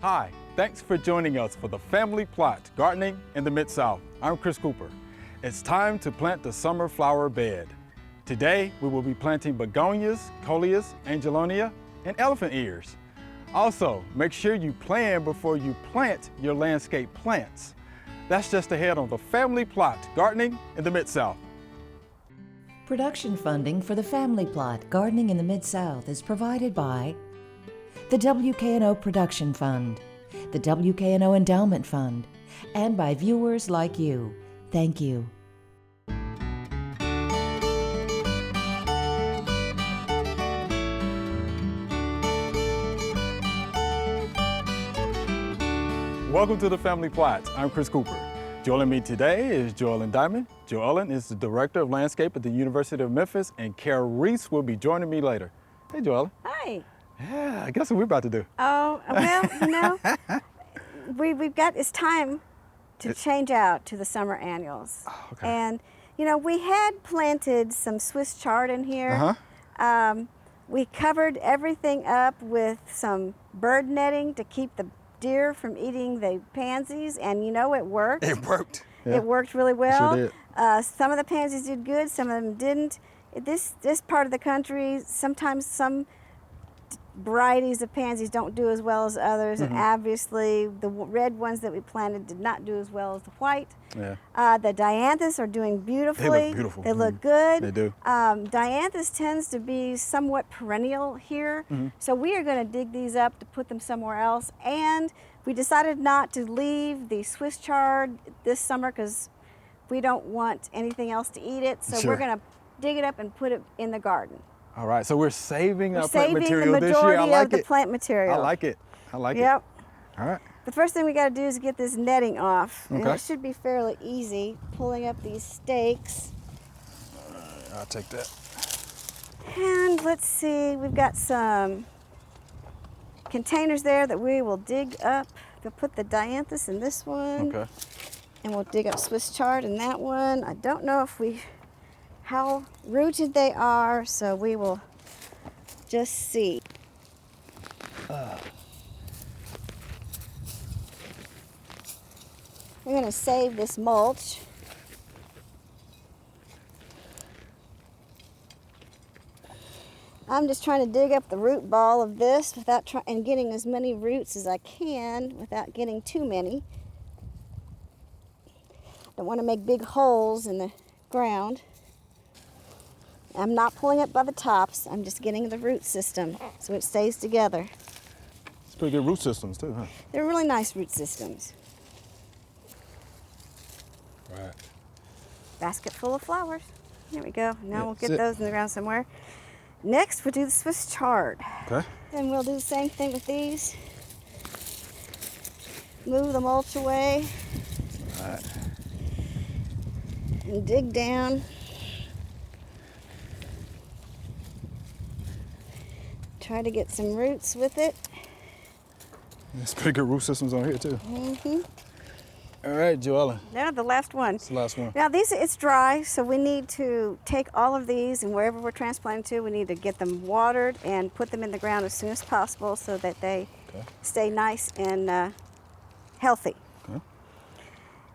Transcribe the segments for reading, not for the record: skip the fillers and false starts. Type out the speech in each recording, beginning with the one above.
Hi, thanks for joining us for the Family Plot, Gardening in the Mid-South. I'm Chris Cooper. It's time to plant the summer flower bed. Today, we will be planting begonias, coleus, angelonia, and elephant ears. Also, make sure you plan before you plant your landscape plants. That's just ahead on the Family Plot, Gardening in the Mid-South. Production funding for the Family Plot, Gardening in the Mid-South is provided by the WKNO Production Fund, the WKNO Endowment Fund, and by viewers like you. Thank you. Welcome to the Family Plot. I'm Chris Cooper. Joining me today is Joellen Diamond. Joellen is the Director of Landscape at the University of Memphis, and Carol Reese will be joining me later. Hey, Joellen. Hi. Yeah, guess what we're about to do? Oh, well, you know, we've got, it's time to change out to the summer annuals. Oh, okay. And, you know, we had planted some Swiss chard in here. We covered everything up with some bird netting to keep the deer from eating the pansies, and you know, it worked. It worked. Yeah. It worked really well. It sure did. Some of the pansies did good, some of them didn't. This part of the country, sometimes some varieties of pansies don't do as well as others, and obviously the red ones that we planted did not do as well as the white. Yeah. The dianthus are doing beautifully. They look beautiful. They look good. They do. Dianthus tends to be somewhat perennial here, so we are going to dig these up to put them somewhere else. And we decided not to leave the Swiss chard this summer because we don't want anything else to eat it. So we're going to dig it up and put it in the garden. All right, so we're saving our plant Saving material the this year. I majority like of the it. plant material. I like it. I like it. Yep. All right. The first thing we got to do is get this netting off. And Okay. it should be fairly easy, pulling up these stakes. I'll take that. And let's see, we've got some containers there that we will dig up. We'll put the dianthus in this one. Okay. And we'll dig up Swiss chard in that one. I don't know how rooted they are, so we will just see. We're going to save this mulch. I'm just trying to dig up the root ball of this without and getting as many roots as I can without getting too many. Don't want to make big holes in the ground. I'm not pulling it by the tops. I'm just getting the root system so it stays together. It's pretty good root systems too, huh? They're really nice root systems. Right. Basket full of flowers. There we go. Now we'll get sit. those in the ground somewhere. Next, we'll do the Swiss chard. Okay. And we'll do the same thing with these. Move the mulch away. All right. And dig down. Try to get some roots with it. There's pretty good root systems on here too. All right, Joellen. Now the last one. That's the last one. Now it's dry, so we need to take all of these, and wherever we're transplanting to, we need to get them watered and put them in the ground as soon as possible so that they stay nice and healthy. Okay.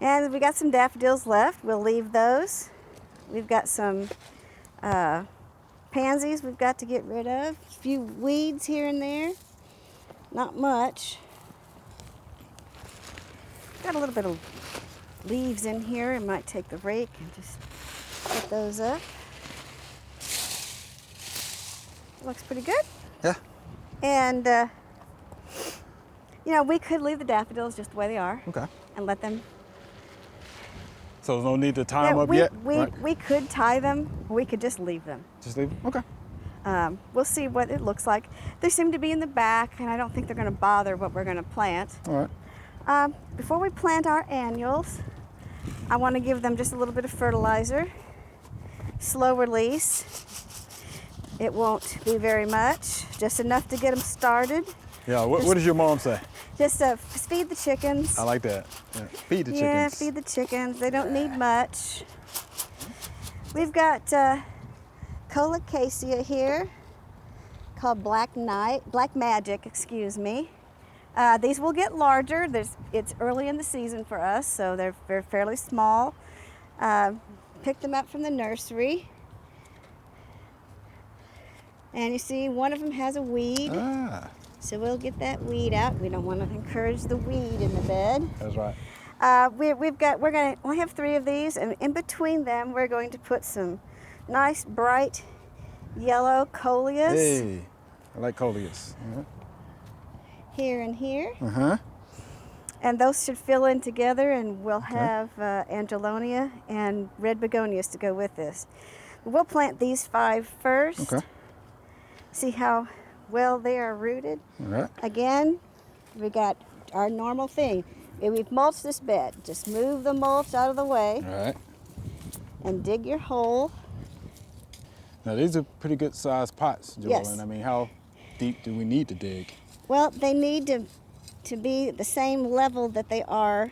And we got some daffodils left. We'll leave those. We've got some pansies we've got to get rid of. A few weeds here and there. Not much. Got a little bit of leaves in here. I might take the rake and just get those up. Looks pretty good. Yeah. And, you know, we could leave the daffodils just the way they are. Okay. And let them. So there's no need to tie them up we, yet? We, right? we could tie them, or we could just leave them. Just leave them? Okay. We'll see what it looks like. They seem to be in the back, and I don't think they're going to bother what we're going to plant. All right. Before we plant our annuals, I want to give them just a little bit of fertilizer. Slow release. It won't be very much, just enough to get them started. Yeah, what does your mom say? Just feed the chickens. I like that. Yeah. Feed the chickens. Yeah, feed the chickens. They don't need much. We've got colocasia here, called Black Magic, excuse me. These will get larger. It's early in the season for us, so they're fairly small. Picked them up from the nursery. And you see one of them has a weed. Ah, So we'll get that weed out. We don't want to encourage the weed in the bed. that's right. We'll have 3 of these, and in between them we're going to put some nice bright yellow coleus Hey, I like coleus. here and here. Uh-huh. And those should fill in together, and we'll have Angelonia and red begonias to go with this. We'll plant these 5 first. Okay. See how well they are rooted. All right. Again, we got our normal thing. We've mulched this bed. Just move the mulch out of the way All right. and dig your hole. Now these are pretty good sized pots, Joellen. Yes. I mean, how deep do we need to dig? Well, they need to be the same level that they are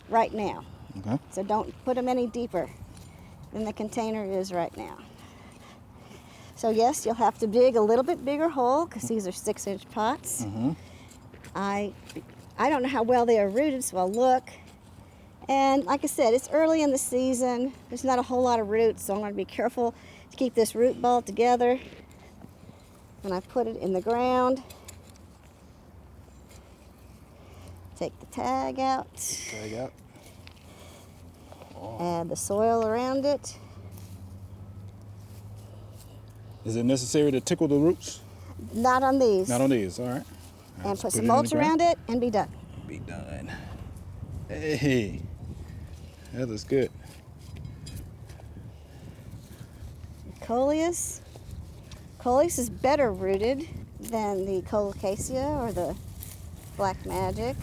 right now. Okay. So don't put them any deeper than the container is right now. So yes, you'll have to dig a little bit bigger hole because these are 6-inch pots. Mm-hmm. I don't know how well they are rooted, so I'll look. And like I said, it's early in the season. There's not a whole lot of roots, so I'm going to be careful to keep this root ball together when I put it in the ground. Take the tag out, Tag out. add the soil around it. Is it necessary to tickle the roots? Not on these. Not on these, all right. And Let's put it some in the mulch ground. around it and be done. Be done. Hey, that looks good. Coleus. Coleus is better rooted than the colocasia or the black magic.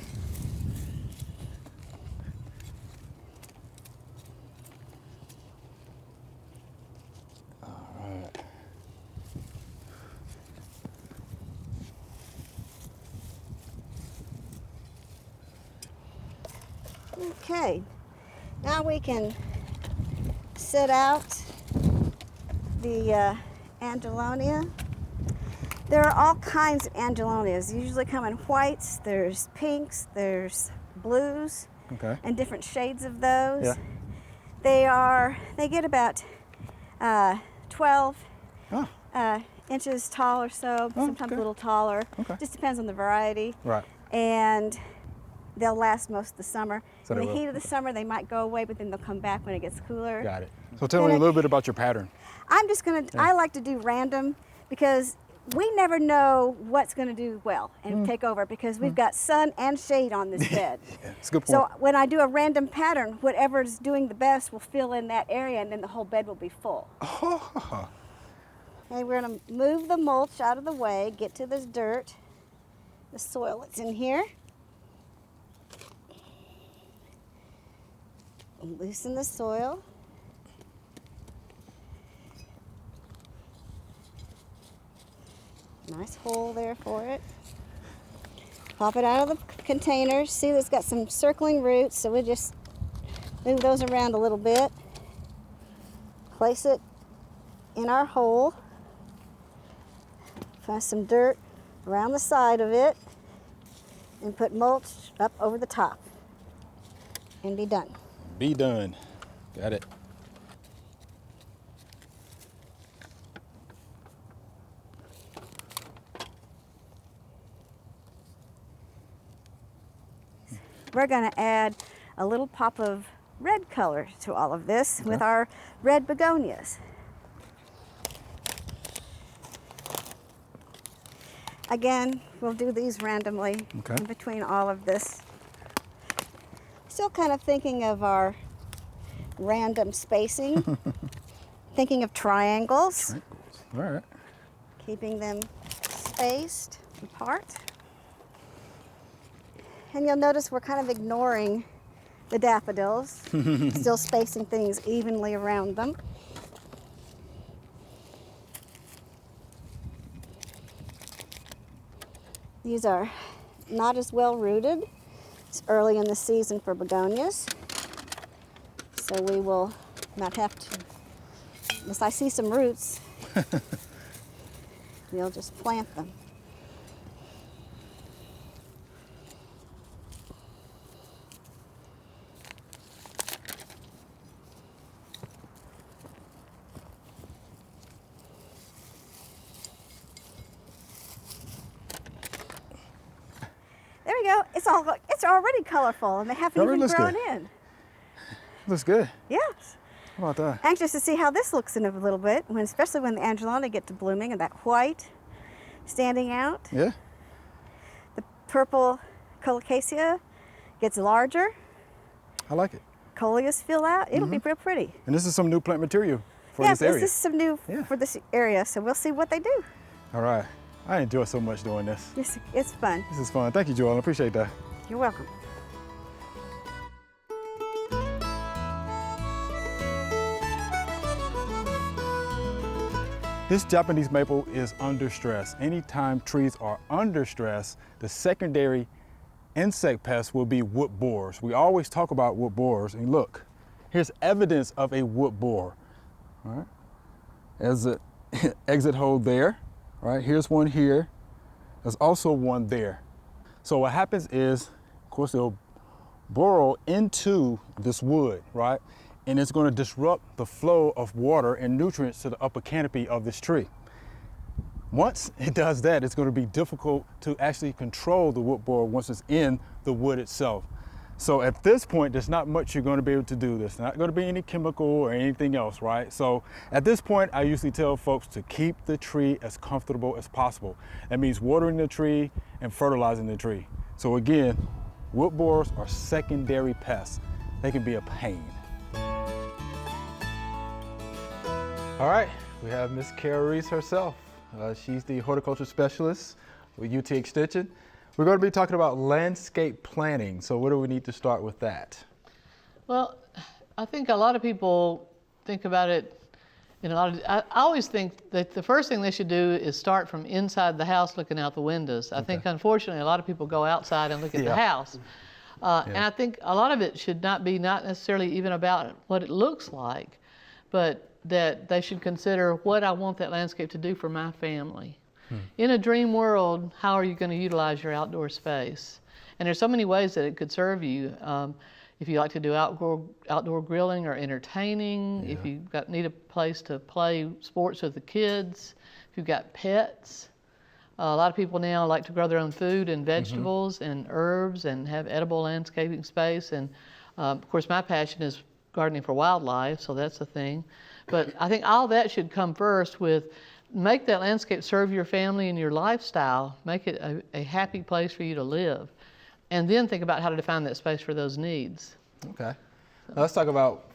All right. Okay, now we can set out the Angelonia. There are all kinds of Angelonias. They usually come in whites, there's pinks, there's blues, Okay. and different shades of those. Yeah. They get about 12 Oh, inches tall or so, Oh, sometimes okay. a little taller. Okay. Just depends on the variety. right. And they'll last most of the summer. So in they the will. heat of the summer, they might go away, but then they'll come back when it gets cooler. Got it. So tell me a little bit about your pattern. I'm just gonna, I like to do random because we never know what's gonna do well and take over because we've got sun and shade on this bed. Yeah, it's a good point. So when I do a random pattern, whatever's doing the best will fill in that area and then the whole bed will be full. Oh, Okay, we're gonna move the mulch out of the way, get to this dirt, the soil that's in here. Loosen the soil. Nice hole there for it. Pop it out of the container. See, it's got some circling roots, so we just move those around a little bit. Place it in our hole. Find some dirt around the side of it and put mulch up over the top and be done. be done. Got it. We're going to add a little pop of red color to all of this with our red begonias. Again, we'll do these randomly Okay. in between all of this. Still kind of thinking of our random spacing, thinking of triangles, All right. keeping them spaced apart. And you'll notice we're kind of ignoring the daffodils, still spacing things evenly around them. These are not as well rooted. It's early in the season for begonias. So we will not have to, unless I see some roots, we'll just plant them. know, it's already colorful, and they haven't Already even looks grown good. in. Looks good. Yes. How about that? Anxious to see how this looks in a little bit, especially when the Angelina get to blooming and that white standing out. Yeah. The purple colocasia gets larger. I like it. Coleus fill out. It'll be real pretty. And this is some new plant material for Yes, this area. this is some new Yeah. for this area, so we'll see what they do. All right. I enjoy so much doing this. It's fun. This is fun. Thank you, Joel. I appreciate that. You're welcome. This Japanese maple is under stress. Anytime trees are under stress, the secondary insect pest will be wood borers. We always talk about wood borers, and look, here's evidence of a wood borer. All right, there's an exit hole there. All right, here's one here. There's also one there. So what happens is, of course, they'll burrow into this wood, right? And it's going to disrupt the flow of water and nutrients to the upper canopy of this tree. Once it does that, it's going to be difficult to actually control the wood borer once it's in the wood itself. So at this point, there's not much you're going to be able to do. There's not going to be any chemical or anything else, right? So at this point, I usually tell folks to keep the tree as comfortable as possible. That means watering the tree and fertilizing the tree. So again, wood borers are secondary pests. They can be a pain. All right, we have Miss Kara Reese herself. She's the horticulture specialist with UT Extension. We're going to be talking about landscape planning. So where do we need to start with that? Well, I think a lot of people think about it in a lot of, I always think that the first thing they should do is start from inside the house looking out the windows. I think unfortunately a lot of people go outside and look at the house. And I think a lot of it should not necessarily even about what it looks like, but that they should consider what I want that landscape to do for my family. In a dream world, how are you going to utilize your outdoor space? And there's so many ways that it could serve you. If you like to do outdoor grilling or entertaining, if you need a place to play sports with the kids, if you've got pets. A lot of people now like to grow their own food and vegetables and herbs and have edible landscaping space. And of course, my passion is gardening for wildlife, so that's a thing. But I think all that should come first with make that landscape serve your family and your lifestyle, make it a happy place for you to live, and then think about how to define that space for those needs. Okay. Now let's talk about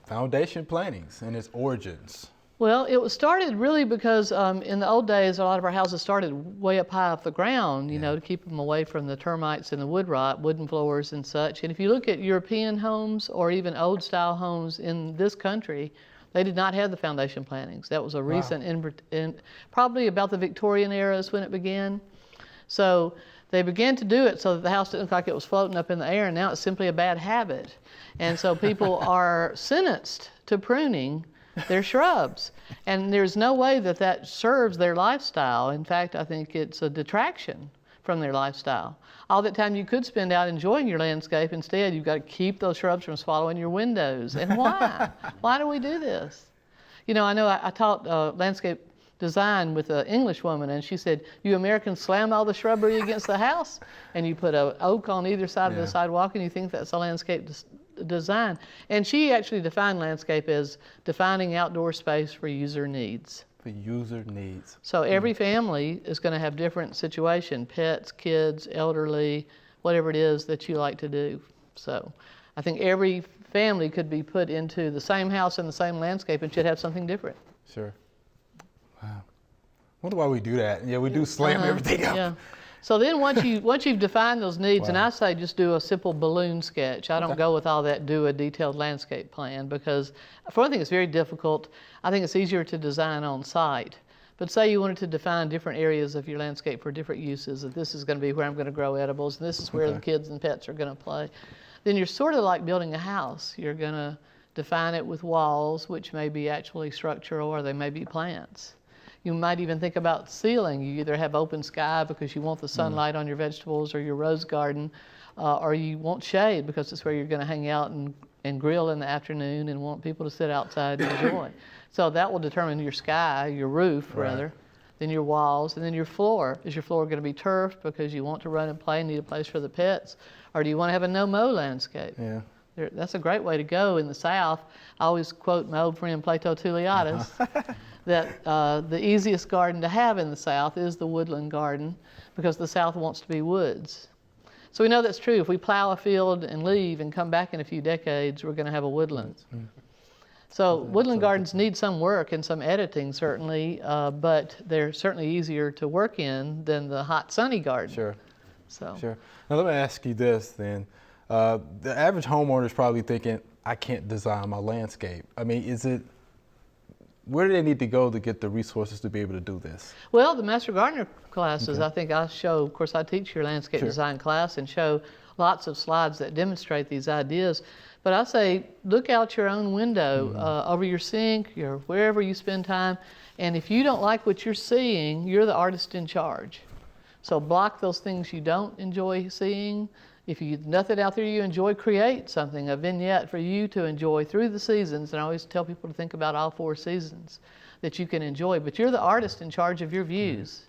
foundation plantings and its origins. Well, it was started really because in the old days, a lot of our houses started way up high off the ground, you know, to keep them away from the termites and the wood rot, wooden floors and such. And if you look at European homes or even old style homes in this country, they did not have the foundation plantings. That was a recent, probably about the Victorian era is when it began. So they began to do it so that the house didn't look like it was floating up in the air, and now it's simply a bad habit. And so people are sentenced to pruning their shrubs. And there's no way that that serves their lifestyle. In fact, I think it's a detraction from their lifestyle. All that time you could spend out enjoying your landscape, instead you've got to keep those shrubs from swallowing your windows. And why? Why do we do this? You know I taught landscape design with an English woman, and she said, you Americans slam all the shrubbery against the house, and you put an oak on either side of the sidewalk, and you think that's a landscape design. And she actually defined landscape as defining outdoor space for user needs. For user needs. So every family is going to have different situation, pets, kids, elderly, whatever it is that you like to do. So I think every family could be put into the same house in the same landscape and should have something different. Sure. Wow. Wonder why we do that. Yeah, we do slam everything up. Yeah. So then once you've defined those needs, and I say just do a simple balloon sketch. I don't go with all that, do a detailed landscape plan, because for one thing, it's very difficult. I think it's easier to design on site. But say you wanted to define different areas of your landscape for different uses, that this is going to be where I'm going to grow edibles, and this is where the kids and pets are going to play. Then you're sort of like building a house. You're going to define it with walls, which may be actually structural, or they may be plants. You might even think about ceiling. You either have open sky because you want the sunlight on your vegetables or your rose garden, or you want shade because it's where you're going to hang out and grill in the afternoon and want people to sit outside and enjoy. So that will determine your sky, your roof rather. then your walls, and then your floor. Is your floor going to be turf because you want to run and play and need a place for the pets? Or do you want to have a no-mow landscape? Yeah. That's a great way to go in the South. I always quote my old friend Plato Tulliadis that the easiest garden to have in the South is the woodland garden because the South wants to be woods. So we know that's true. If we plow a field and leave and come back in a few decades, we're going to have a woodland. So woodland gardens need some work and some editing, certainly, but they're certainly easier to work in than the hot, sunny garden. Sure. So. Sure. Now let me ask you this then. The average homeowner is probably thinking, I can't design my landscape. I mean, where do they need to go to get the resources to be able to do this? Well, the Master Gardener classes, I think I show, of course I teach your landscape design class and show lots of slides that demonstrate these ideas. But I say, look out your own window, over your sink, wherever you spend time. And if you don't like what you're seeing, you're the artist in charge. So block those things you don't enjoy seeing. If nothing out there you enjoy, create something, a vignette for you to enjoy through the seasons. And I always tell people to think about all 4 seasons that you can enjoy. But you're the artist in charge of your views.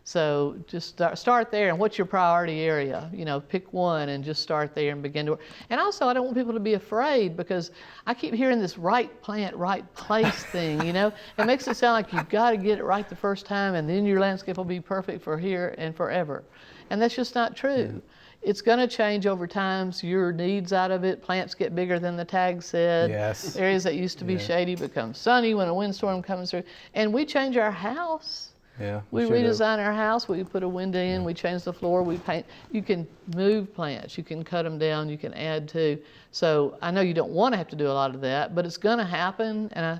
So just start there. And what's your priority area? You know, pick one and just start there and begin to work. And also, I don't want people to be afraid because I keep hearing this right plant, right place thing, you know. It makes it sound like you've got to get it right the first time and then your landscape will be perfect for here and forever. And that's just not true. Yeah. It's going to change over time, so your needs out of it. Plants get bigger than the tag said. Yes. Areas that used to be shady become sunny when a windstorm comes through. And we change our house. Yeah, we redesign our house, we put a window in, we change the floor, we paint. You can move plants, you can cut them down, you can add to. So I know you don't want to have to do a lot of that, but it's going to happen. And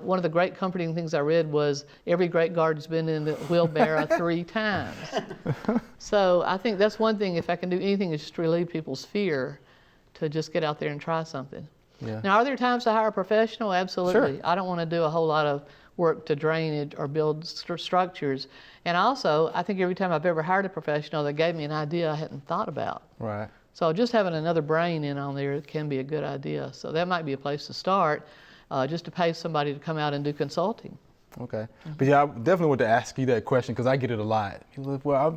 one of the great comforting things I read was every great garden's been in the wheelbarrow 3 times. So I think that's one thing, if I can do anything, is just relieve people's fear to just get out there and try something. Yeah. Now, are there times to hire a professional? Absolutely. Sure. I don't want to do a whole lot of work to drain it or build structures. And also, I think every time I've ever hired a professional, they gave me an idea I hadn't thought about. Right. So just having another brain in on there can be a good idea. So that might be a place to start, just to pay somebody to come out and do consulting. Okay. But yeah, I definitely want to ask you that question because I get it a lot. People are, well,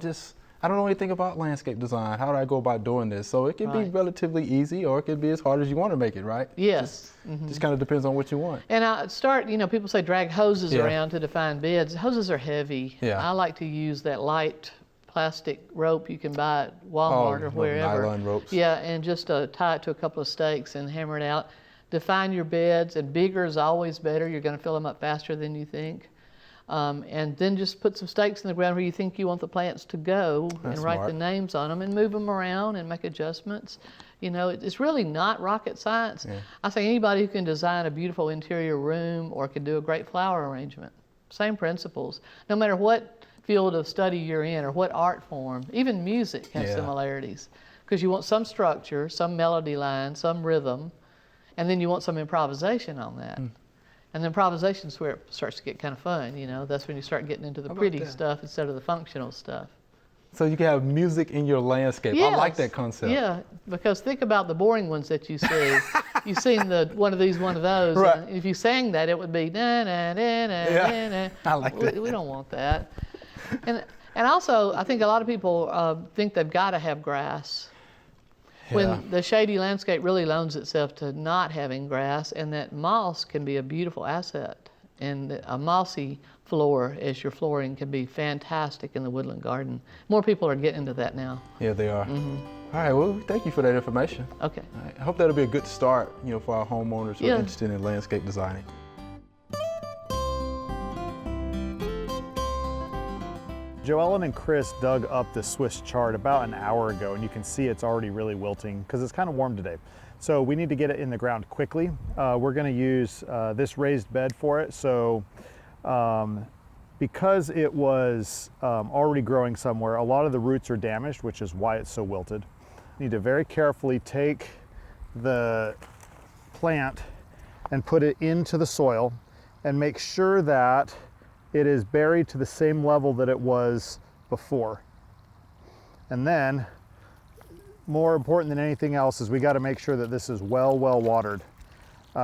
I don't know anything about landscape design. How do I go about doing this? So it can be relatively easy or it can be as hard as you want to make it, right? Yes. Just kind of depends on what you want. And I start, people say drag hoses around to define beds. Hoses are heavy. Yeah. I like to use that light plastic rope you can buy at Walmart or wherever. Nylon ropes. Yeah, and just tie it to a couple of stakes and hammer it out. Define your beds, and bigger is always better. You're going to fill them up faster than you think. And then just put some stakes in the ground where you think you want the plants to go. That's and write smart. the names on them and move them around and make adjustments. It's really not rocket science. Yeah. I say anybody who can design a beautiful interior room or can do a great flower arrangement, same principles. No matter what field of study you're in or what art form, even music has similarities. Because you want some structure, some melody line, some rhythm, and then you want some improvisation on that. And the improvisation is where it starts to get kind of fun, That's when you start getting into the pretty stuff instead of the functional stuff. So you can have music in your landscape. Yes. I like that concept. Yeah, because think about the boring ones that you see. You've seen one of those. Right. And if you sang that, it would be na na na na na na. I like that. We don't want that. And also, I think a lot of people think they've got to have grass. When the shady landscape really loans itself to not having grass, and that moss can be a beautiful asset. And a mossy floor as your flooring can be fantastic in the woodland garden. More people are getting into that now. Yeah, they are. All right, well, thank you for that information. Okay. All right, I hope that'll be a good start, for our homeowners who are interested in landscape designing. Joellen and Chris dug up the Swiss chard about an hour ago, and you can see it's already really wilting because it's kind of warm today. So we need to get it in the ground quickly. We're going to use this raised bed for it. So because it was already growing somewhere, a lot of the roots are damaged, which is why it's so wilted. You need to very carefully take the plant and put it into the soil and make sure that it is buried to the same level that it was before. And then, more important than anything else, is we got to make sure that this is well watered,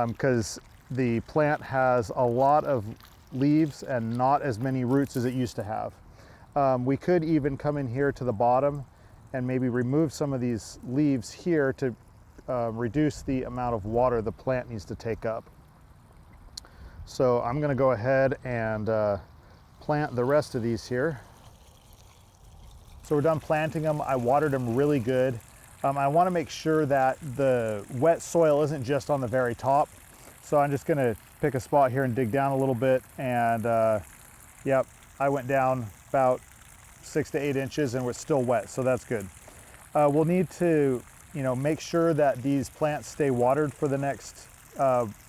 because the plant has a lot of leaves and not as many roots as it used to have. We could even come in here to the bottom and maybe remove some of these leaves here to reduce the amount of water the plant needs to take up. So I'm going to go ahead and plant the rest of these here. So we're done planting them. I watered them really good. I want to make sure that the wet soil isn't just on the very top. So I'm just going to pick a spot here and dig down a little bit. And yep, I went down about 6 to 8 inches and it's still wet, so that's good. We'll need to, make sure that these plants stay watered for the next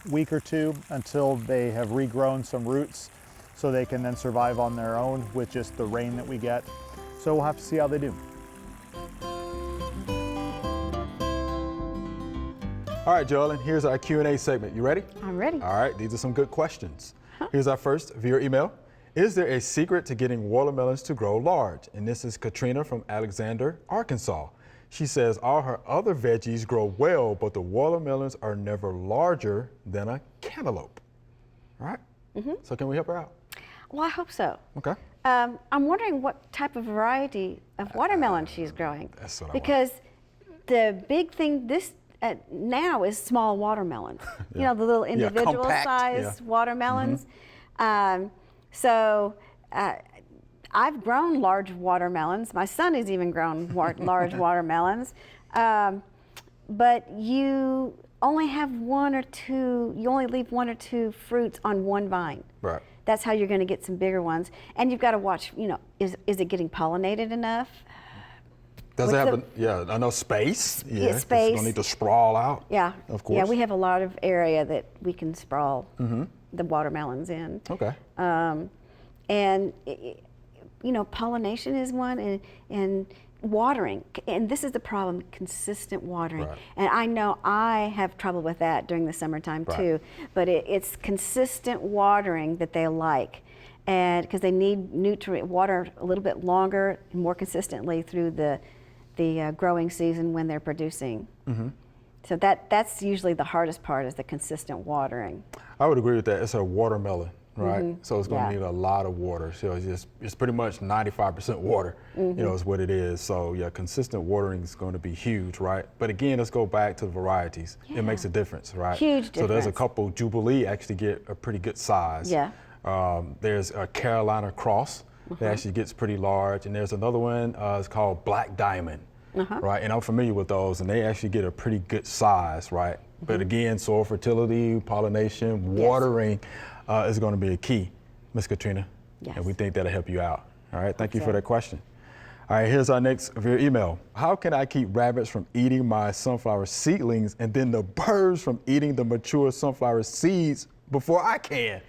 week or two until they have regrown some roots, so they can then survive on their own with just the rain that we get. So we'll have to see how they do. All right, Joellen, here's our Q&A segment. You ready? I'm ready. All right, these are some good questions. Here's our first viewer email. Is there a secret to getting watermelons to grow large? And this is Katrina from Alexander, Arkansas. She says all her other veggies grow well, but the watermelons are never larger than a cantaloupe. All right? So can we help her out? Well, I hope so. Okay. I'm wondering what type of variety of watermelon she's growing. That's what I want. Because the big thing now is small watermelons. You know, the little individual compact, size watermelons. So I've grown large watermelons. My son has even grown large watermelons. But you only have you only leave 1 or 2 fruits on one vine. Right. That's how you're going to get some bigger ones. And you've got to watch, is it getting pollinated enough? Does it have enough space? Yeah, space. It's gonna need to sprawl out. Yeah. Of course. Yeah, we have a lot of area that we can sprawl the watermelons in. Okay. And pollination is one, and watering. And this is the problem: consistent watering. Right. And I know I have trouble with that during the summertime too. But it's consistent watering that they like, and because they need water a little bit longer, and more consistently through the growing season when they're producing. So that's usually the hardest part, is the consistent watering. I would agree with that. It's a watermelon, right? So it's going to need a lot of water. So it's pretty much 95% water, is what it is. So yeah, consistent watering is going to be huge, right? But again, let's go back to the varieties. It makes a difference, right? Huge So there's a difference. couple. Jubilee actually get a pretty good size. Yeah. There's a Carolina Cross that actually gets pretty large, and there's another one. It's called Black Diamond. Right, and I'm familiar with those, and they actually get a pretty good size, right? But again, soil fertility, pollination, watering is going to be a key, Ms. Katrina. Yes. And we think that'll help you out. All right, thank you for that question. All right, here's our next via email. How can I keep rabbits from eating my sunflower seedlings and then the birds from eating the mature sunflower seeds before I can?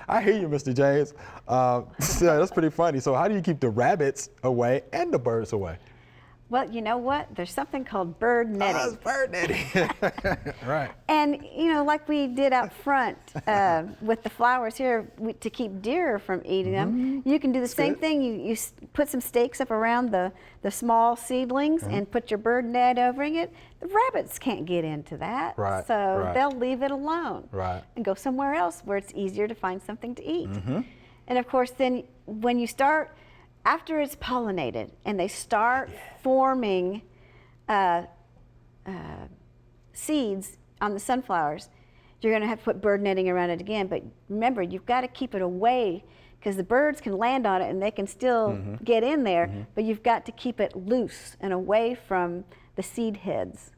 I hear you, Mr. James. So that's pretty funny. So how do you keep the rabbits away and the birds away? Well, you know what? There's something called bird netting. It's bird netting. Right. And, like we did out front with the flowers here, to keep deer from eating them, you can do the same thing. You put some stakes up around the small seedlings and put your bird net over it. The rabbits can't get into that. Right, So right. they'll leave it alone. Right. And go somewhere else where it's easier to find something to eat. And of course, then when you start, after it's pollinated and they start forming seeds on the sunflowers, you're going to have to put bird netting around it again. But remember, you've got to keep it away, because the birds can land on it and they can still get in there, but you've got to keep it loose and away from the seed heads.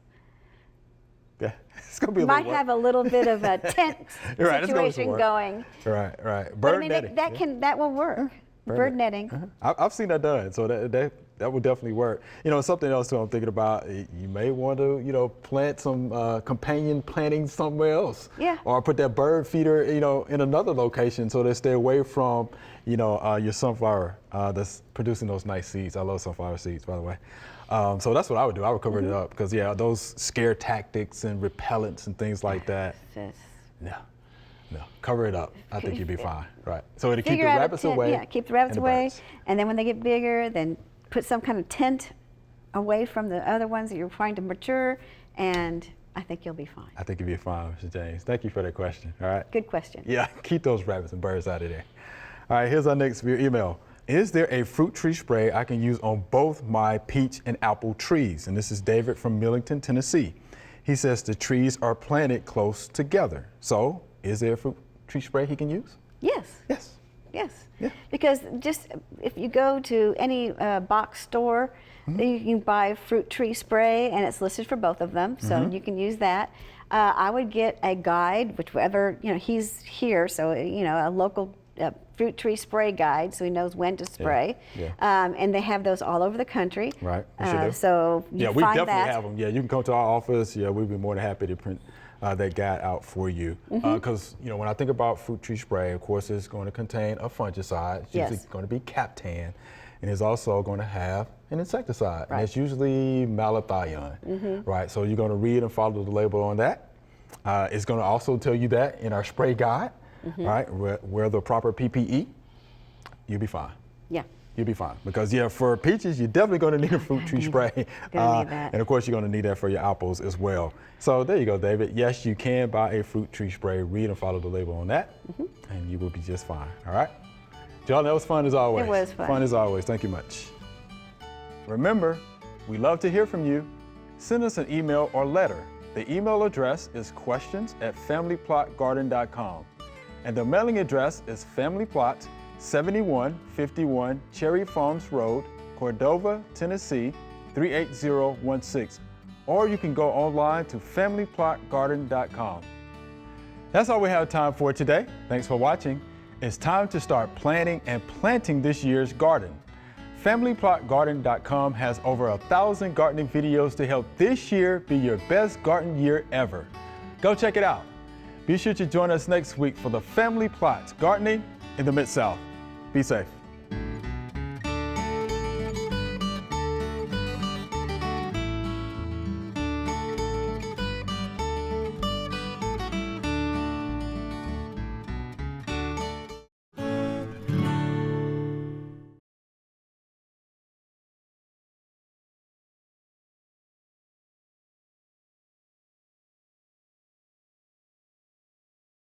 Yeah, it's gonna be You a might little have a little bit of a tent You're right, it's gonna situation work. going. Right. But Bird I mean, netting. that will work. Bird netting. I've seen that done, so that would definitely work. Something else too I'm thinking about, you may want to, plant some companion planting somewhere else. Yeah. Or put that bird feeder, in another location so they stay away from, your sunflower that's producing those nice seeds. I love sunflower seeds, by the way. So that's what I would do. I would cover it up, because those scare tactics and repellents and things like that. No, cover it up. I think you'd be fine, right? So it'll keep the Figure out a rabbits tent, away. Yeah, keep the rabbits and the away, birds. and then when they get bigger, then put some kind of tent away from the other ones that you're trying to mature, and I think you'll be fine. I think you'll be fine, Mr. James. Thank you for that question. All right. Good question. Yeah, keep those rabbits and birds out of there. All right, here's our next viewer email. Is there a fruit tree spray I can use on both my peach and apple trees? And this is David from Millington, Tennessee. He says the trees are planted close together. So, is there a fruit tree spray he can use? Yes. Yes. Yes. Yeah. Because just if you go to any box store, you can buy fruit tree spray, and it's listed for both of them, so you can use that. I would get a guide, whichever, he's here, so, a local fruit tree spray guide, so he knows when to spray. Yeah. And they have those all over the country. Right. We sure do. So you Yeah, we find definitely that. have them. Yeah, you can come to our office. Yeah, we'd be more than happy to print that guide out for you. Because, when I think about fruit tree spray, of course, it's going to contain a fungicide. It's usually Yes. going to be Captan. And it's also going to have an insecticide. And Right. it's usually malathion. Right. So you're going to read and follow the label on that. It's going to also tell you that in our spray guide. Right. Wear the proper PPE. You'll be fine. Yeah. You'll be fine. Because, for peaches, you're definitely going to need a fruit tree spray. Gonna need that. And, of course, you're going to need that for your apples as well. So there you go, David. Yes, you can buy a fruit tree spray. Read and follow the label on that, and you will be just fine. All right? John, that was fun as always. It was fun. Fun as always. Thank you much. Remember, we love to hear from you. Send us an email or letter. The email address is questions@familyplotgarden.com. And the mailing address is Family Plot, 7151 Cherry Farms Road, Cordova, Tennessee, 38016. Or you can go online to familyplotgarden.com. That's all we have time for today. Thanks for watching. It's time to start planning and planting this year's garden. FamilyPlotGarden.com has over 1,000 gardening videos to help this year be your best garden year ever. Go check it out. Be sure to join us next week for the Family Plot Gardening in the Mid-South. Be safe.